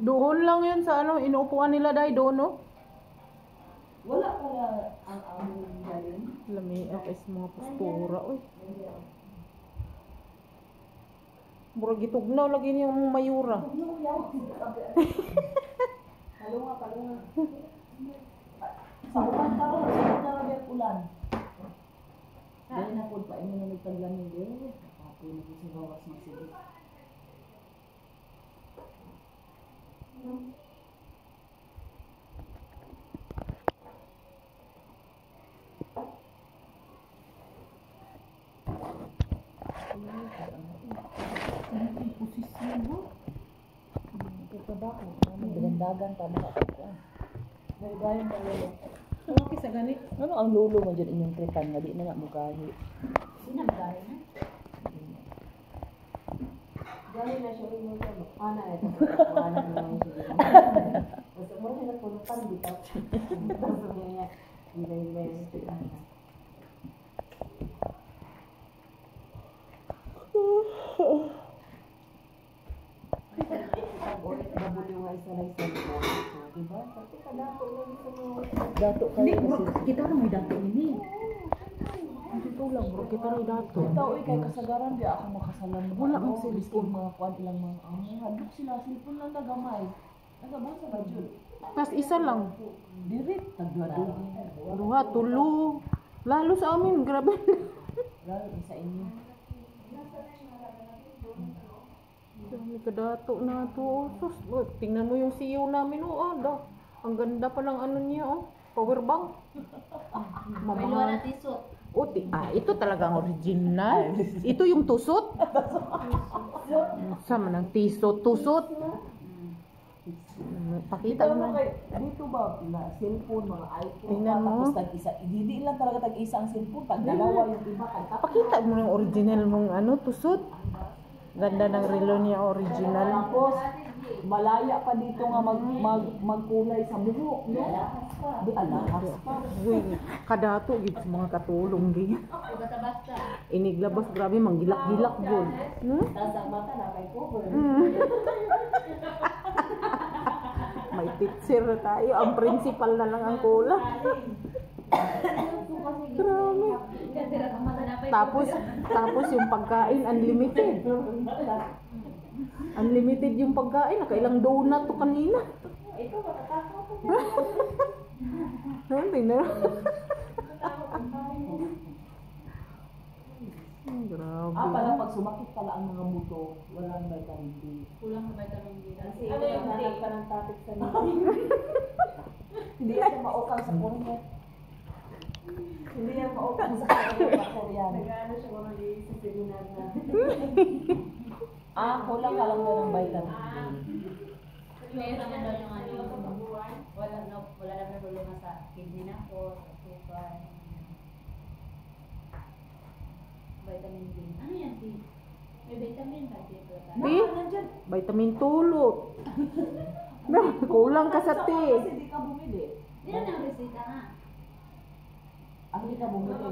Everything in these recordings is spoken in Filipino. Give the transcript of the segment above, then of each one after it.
Doon lang yun sa ano, inuupuan nila dahil doon, no? Wala pala ang aming galing. Lami ako is mga postura, oy. Murag gitugnaw lagi niya ang mayura. Kalunga. Sa ulan tao, sa ulan ulan. Dahil na po pa, ino na nagtaglamig eh. Ako na po sa bawas ng sige. Dagan pa mga ako. Nagdayon pa lolo. Ano kisa gani? Ano ang lolo mo dyan inyong tripan nga di na nga mugahi? Sinagdayon na? Gani na siya rin mo sa ana ito. Ana na lang siya. Basta mo rin na punutan dito. Basta mo niya. Hindi siya. Dato kayo kasi Kita na may dato ini. Dito lang, bro. Kita rin dato. ikaw kay kasagaran di ako makasalan. Wala Ano, kang biskin cellphone. mga kuan ilang mga hadlok sila cellphone lang tagamay. Nagabasa ba jud? Tas isa lang. Dirit tagduado. Duha, tulo. Lalo sa amin, grabe. Lalo isa inyo. Dami kadato na to. Sus, oh, tingnan mo yung CEO namin, oh. Ang ganda pa ng ano niya, oh. Power bank. May luwa na tisot. Ito talagang original. Ito yung tusot. Sama ng tusot. Pakita Dito mo. mo kay dito ba na cellphone mga iPhone Tingnan mo. tapos tag-isa. Hindi lang talaga tag-isa ang cellphone, tag dalawa yung iba kay Pakita mo yung original mong ano, tusot. Ganda ng relo niya, original. Tapos malaya pa dito nga magkulay sa buhok, no? Di alahas pa. Uy, kadato gid sa mga katulong gi. Basta-basta. Iniglabas grabe manggilak-gilak gud. Tapos ang mata na kay cover. May teacher na tayo. Ang principal na lang ang kula. Grabe. Tapos yung pagkain unlimited. Unlimited yung pagkain. Nakailang donut to kanina. Ito matatakot ko. Tingnan. Grabe. Pala pag sumakit pala ang mga buto, walang vitamin D. Kulang sa vitamin D. Kasi ito yung hanap ka ng topic sa nito. Hindi yan maukang sa Korean. Hindi yan maukang sa Korean. Nag-ano siya mga di sa seminar na. Kulang ka lang daw ng vitamin D. Meron naman daw yung ano. Wala na problema sa kidney na po, sa sugar. Vitamin D. Ano yan, D? May vitamin ba? Di? Vitamin tulot. Kulang ka sa Kasi tea. di ka bumili. Hindi na ang resita nga. Hindi ka bumili.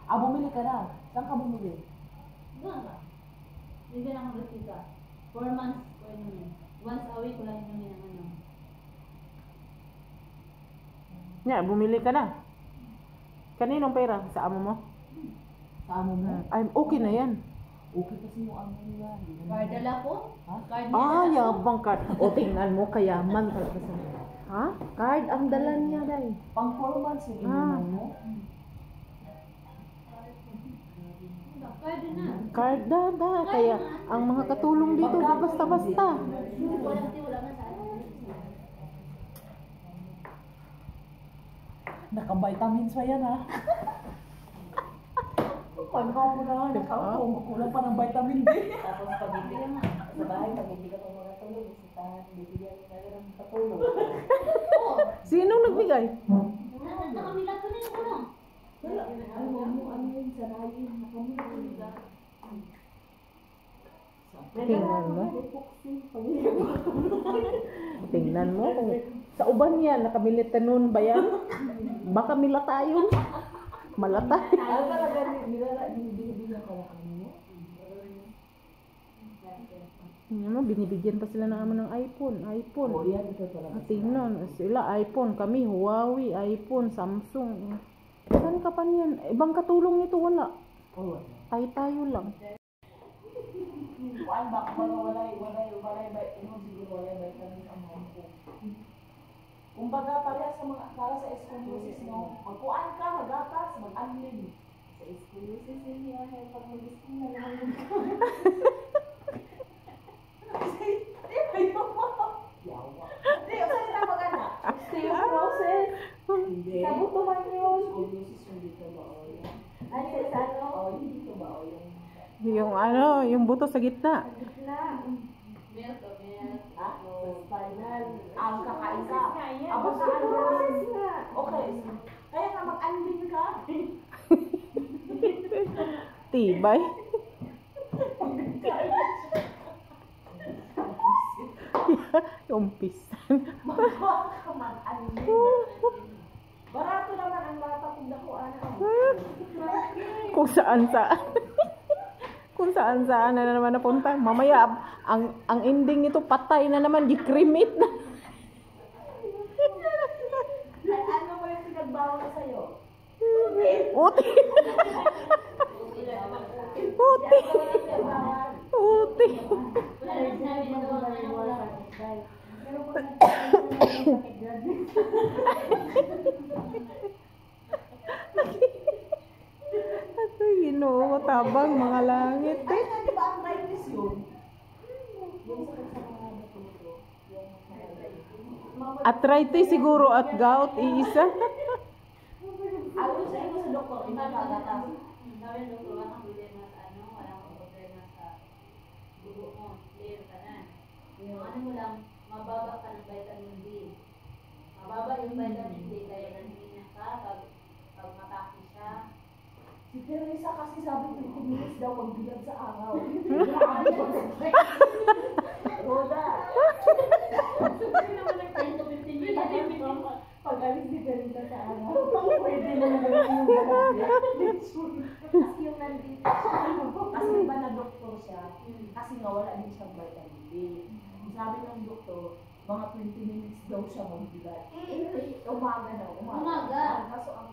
Bumili ka na. Saan ka bumili? Doon ba? Hindi na ang resita. 4 months ko yun. Once a week ko lang yun ng ano. Nya, bumili ka na. Kaninong pera? Sa amo mo? Sa amo mo? Ay, okay na yan. Okay kasi yung amo nila. Card dala ko? Ha? Card niya. Yabang card. O, tingnan mo, kayaman talaga sa... Ha? Card ang dala niya, day. Pang 4 months yung inuman mo? Card na. Card da. Kaya, ang mga katulong dito, di basta-basta. Wala na sa ano. Naka-vitamins pa yan, ha? Pagkaw mo na, kulang pa ng vitamin D. Tapos pag hindi ka sa bahay, pag hindi ka pa makatulog, isitahan, bibigyan ka ng patulog. Sinong nagbigay? Nakamila ko na yung kulong. Ano yun, sanayin, nakamila. Tingnan mo. Tingnan mo. Kung sa uban yan, nakamilitanon ba yan? Baka milatayon. Malatay. Ano talaga, nilala, binibigyan ka lang ano mo? Binibigyan pa sila ng amo ng iPhone. O yan, ito talaga. At tingnan, sila iPhone, kami Huawei, iPhone, Samsung. Saan ka pa niyan? Ibang katulong nito wala. Oo. Tayo lang. Kuan ba walay siguro walay vitamin ang mga ko. Kumbaga para sa scoliosis no, magkuan ka, magatas, mag-admin. Sa scoliosis niya ay pag mag-skin na naman. Yawa. Hindi, usay na magana. Osteoporosis. Hindi. Sa buto man yun. Scoliosis yung dito ba o yan? Ay, sa ano? O, hindi dito ba o yan? Yung buto sa gitna. Milk o milk. Ha? Spinal. Ang kakain ka. Abot sa ano? Okay. Kaya ka mag-anlin ka. Tibay. Umpisan. Magawa ka mag-anlin. Barato naman ang bata kung nakuha na. Kung saan-saan. Kung saan-saan na naman napunta. Mamaya, ang ending nito patay na naman, gikremate na. Ano ba yung pinagbawal na sa'yo? Uti. Uti. Uti. Wala na sabi na doon, ano ko lang. Pero kung sakit dyan. Ito, Ginoo, tabang mga langit Ay, eh. di ba ang arthritis yun? Yung sakit sa mga natuto. Arthritis siguro at gout, iisa. Ayon sa inyo sa doktor, inagagatas. Sabi ng doktor, walang problema sa ano, walang problema sa dugo mo, clear ka na. Yung ano mo lang, mababa ka ng vitamin D. Mababa yung vitamin D, kaya nanhina ka pag mataki siya. Si Teresa kasi sabi 20 minutes daw magbilang sa araw. Roda. Hindi naman nag-10 to 15 minutes. Pag alis ni Teresa sa araw, pwede na naman yung galang. Kasi yung nandito siya. Kasi iba na doktor siya. Kasi nga wala din siyang vitamin D. Sabi ng doktor, mga 20 minutes daw siya magbilang. Umaga na. Umaga. Kaso ang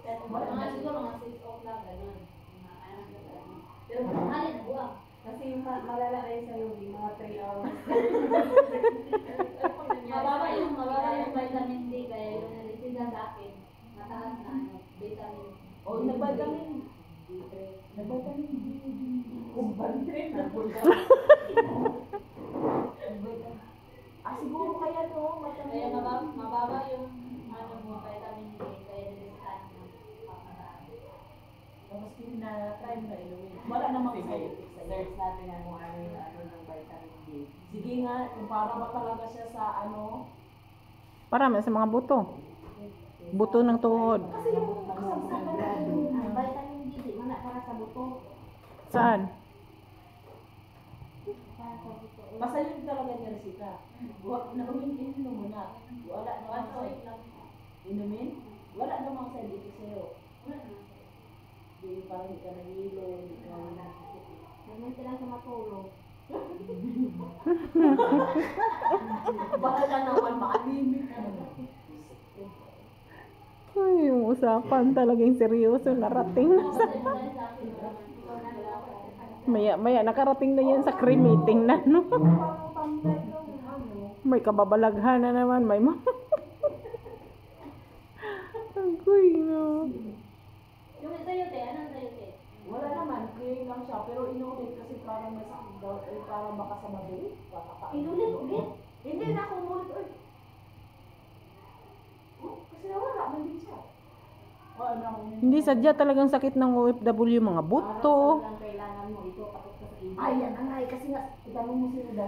Mga siguro mga 6 o'clock, gano'n. Mga ano na gano'n. Pero mahali na buwang. kasi malala kayo sa yung mga 3 hours. Mababa yung vitamin D, kaya yung narisida sa akin, mataas na ano, vitamin D. O, nag-vitamin D3. Nag-vitamin D. Kumbantin na po siya. Siguro kaya no, Kaya mababa yung ano mo, vitamin D, kaya narisida mo. tapos na-try mo na inumin. Wala namang side effects. Search natin ano ng vitamin D. Sige nga, kung para ba talaga siya sa ano, Para sa mga buto. Buto ng tuhod. kasi yung kasabsaban ng vitamin D, di man na para sa buto. Saan? Para sa buto. Basta yun talaga niya resita. Inumin mo na. Wala namang side inumin? Wala namang side effects sa'yo. Hindi parang hindi ka nahilo, hindi ka nakikita. Naman sila sa matulog. Baka naman maalimit ka naman. Ay, yung usapan talagang seryoso, narating na sa... Maya, nakarating na yan sa cremating na, no? May kababalaghan na naman, may ma... Agoy, no. Yung sayote, anong sayote? Wala naman, clear lang siya. Pero inulit kasi parang may sakit daw. Parang baka sa mabilis. Inulit ulit? Hindi na ako umulit ulit. Kasi wala, mabilis siya. Wala na ako umulit. Hindi sadya talagang sakit ng OFW, mga buto. Kailangan mo ito, kapag sa iyo. Ay, yan, anay. Kasi nga, itanong mo sila daw.